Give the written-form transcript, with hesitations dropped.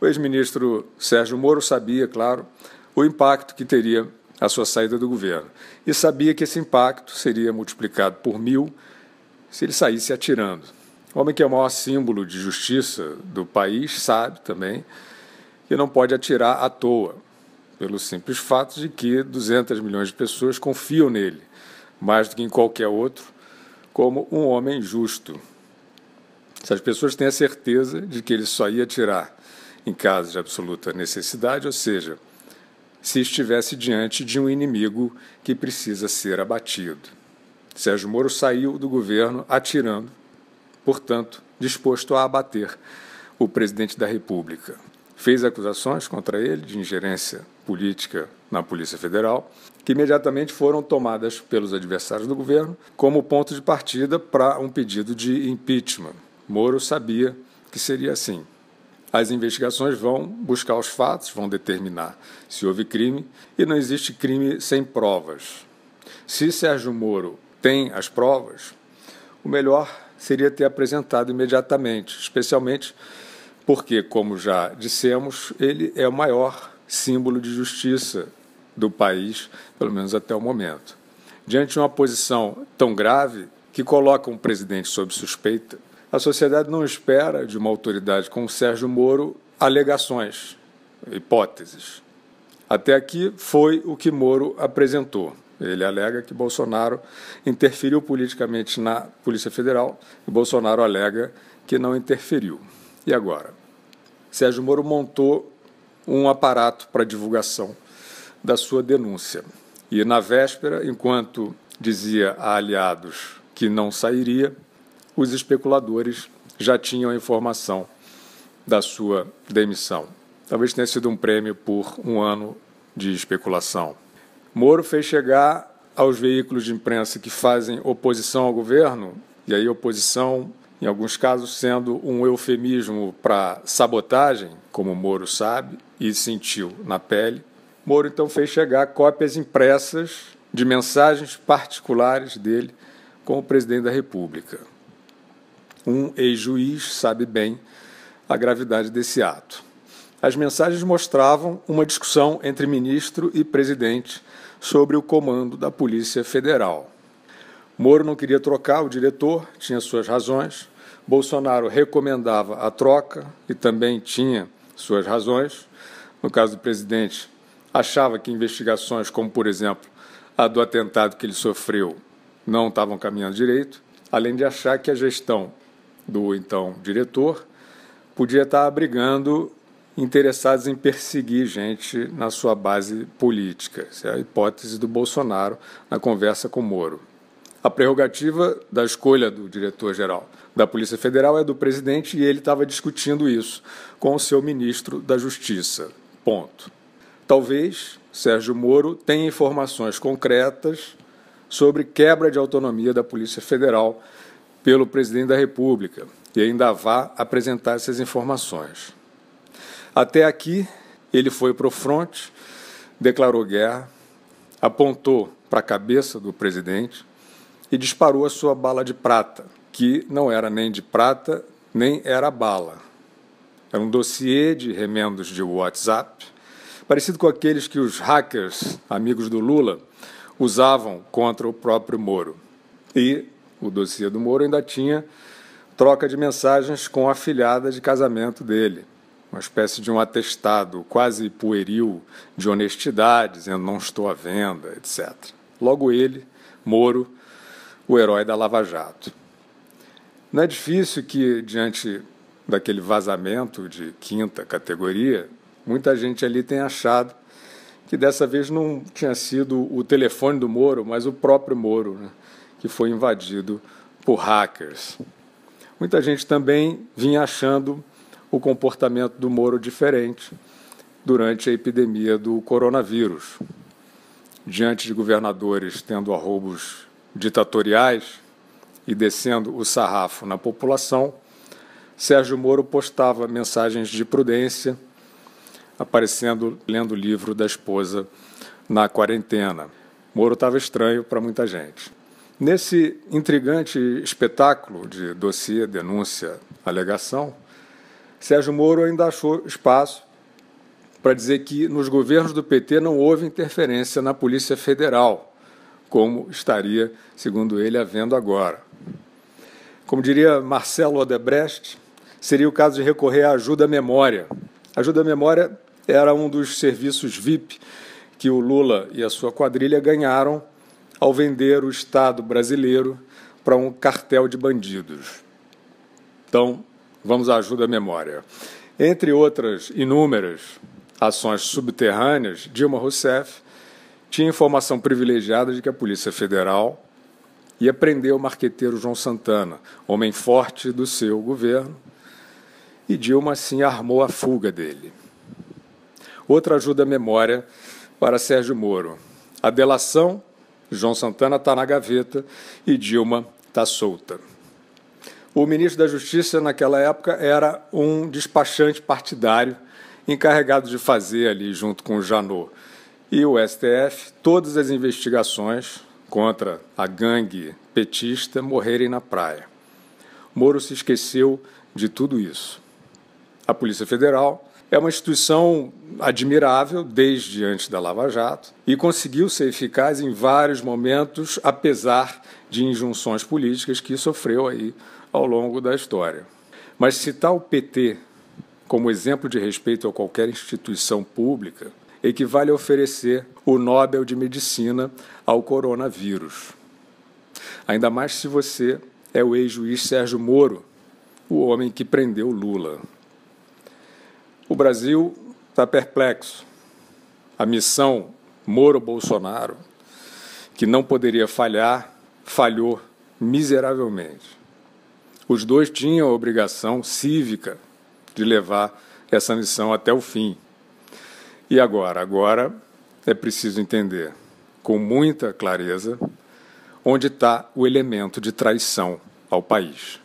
O ex-ministro Sérgio Moro sabia, claro, o impacto que teria a sua saída do governo e sabia que esse impacto seria multiplicado por 1000 se ele saísse atirando. O homem que é o maior símbolo de justiça do país sabe também que não pode atirar à toa, pelo simples fato de que 200 milhões de pessoas confiam nele, mais do que em qualquer outro, como um homem justo. Essas pessoas têm a certeza de que ele só ia atirar em caso de absoluta necessidade, ou seja, se estivesse diante de um inimigo que precisa ser abatido. Sérgio Moro saiu do governo atirando, portanto, disposto a abater o presidente da República. Fez acusações contra ele de ingerência política na Polícia Federal, que imediatamente foram tomadas pelos adversários do governo como ponto de partida para um pedido de impeachment. Moro sabia que seria assim. As investigações vão buscar os fatos, vão determinar se houve crime, e não existe crime sem provas. Se Sérgio Moro tem as provas, o melhor seria ter apresentado imediatamente, especialmente porque, como já dissemos, ele é o maior símbolo de justiça do país, pelo menos até o momento. Diante de uma posição tão grave que coloca um presidente sob suspeita, a sociedade não espera de uma autoridade como Sérgio Moro alegações, hipóteses. Até aqui foi o que Moro apresentou. Ele alega que Bolsonaro interferiu politicamente na Polícia Federal e Bolsonaro alega que não interferiu. E agora? Sérgio Moro montou um aparato para divulgação da sua denúncia. E na véspera, enquanto dizia a aliados que não sairia, os especuladores já tinham a informação da sua demissão. Talvez tenha sido um prêmio por um ano de especulação. Moro fez chegar aos veículos de imprensa que fazem oposição ao governo, e aí oposição, em alguns casos, sendo um eufemismo para sabotagem, como Moro sabe e sentiu na pele. Moro, então, fez chegar cópias impressas de mensagens particulares dele com o presidente da República. Um ex-juiz sabe bem a gravidade desse ato. As mensagens mostravam uma discussão entre ministro e presidente sobre o comando da Polícia Federal. Moro não queria trocar o diretor, tinha suas razões. Bolsonaro recomendava a troca e também tinha suas razões. No caso do presidente, achava que investigações como, por exemplo, a do atentado que ele sofreu não estavam caminhando direito, além de achar que a gestão do então diretor podia estar abrigando interessados em perseguir gente na sua base política. Essa é a hipótese do Bolsonaro na conversa com Moro. A prerrogativa da escolha do diretor-geral da Polícia Federal é do presidente e ele estava discutindo isso com o seu ministro da Justiça. Ponto. Talvez Sérgio Moro tenha informações concretas sobre quebra de autonomia da Polícia Federal pelo presidente da República e ainda vá apresentar essas informações. Até aqui, ele foi para o fronte, declarou guerra, apontou para a cabeça do presidente e disparou a sua bala de prata, que não era nem de prata, nem era bala. Era um dossiê de remendos de WhatsApp, parecido com aqueles que os hackers, amigos do Lula, usavam contra o próprio Moro. E o dossiê do Moro ainda tinha troca de mensagens com a afilhada de casamento dele, uma espécie de um atestado quase pueril de honestidade, dizendo não estou à venda, etc. Logo ele, Moro, o herói da Lava Jato. Não é difícil que, diante daquele vazamento de quinta categoria, muita gente ali tenha achado que dessa vez não tinha sido o telefone do Moro, mas o próprio Moro, né, que foi invadido por hackers. Muita gente também vinha achando o comportamento do Moro diferente durante a epidemia do coronavírus. Diante de governadores tendo arroubos ditatoriais e descendo o sarrafo na população, Sérgio Moro postava mensagens de prudência, aparecendo lendo o livro da esposa na quarentena. Moro estava estranho para muita gente. Nesse intrigante espetáculo de dossiê, denúncia, alegação, Sérgio Moro ainda achou espaço para dizer que nos governos do PT não houve interferência na Polícia Federal, como estaria, segundo ele, havendo agora. Como diria Marcelo Odebrecht, seria o caso de recorrer à ajuda à memória. A ajuda à memória era um dos serviços VIP que o Lula e a sua quadrilha ganharam ao vender o Estado brasileiro para um cartel de bandidos. Então, vamos à ajuda à memória. Entre outras inúmeras ações subterrâneas, Dilma Rousseff tinha informação privilegiada de que a Polícia Federal ia prender o marqueteiro João Santana, homem forte do seu governo, e Dilma, assim, armou a fuga dele. Outra ajuda à memória para Sérgio Moro. A delação, João Santana está na gaveta e Dilma está solta. O ministro da Justiça, naquela época, era um despachante partidário encarregado de fazer ali, junto com o Janot e o STF, todas as investigações contra a gangue petista morrerem na praia. Moro se esqueceu de tudo isso. A Polícia Federal é uma instituição admirável desde antes da Lava Jato e conseguiu ser eficaz em vários momentos, apesar de injunções políticas que sofreu aí ao longo da história. Mas citar o PT como exemplo de respeito a qualquer instituição pública equivale a oferecer o Nobel de Medicina ao coronavírus. Ainda mais se você é o ex-juiz Sérgio Moro, o homem que prendeu Lula. O Brasil está perplexo. A missão Moro-Bolsonaro, que não poderia falhar, falhou miseravelmente. Os dois tinham a obrigação cívica de levar essa missão até o fim. E agora? Agora é preciso entender, com muita clareza, onde está o elemento de traição ao país.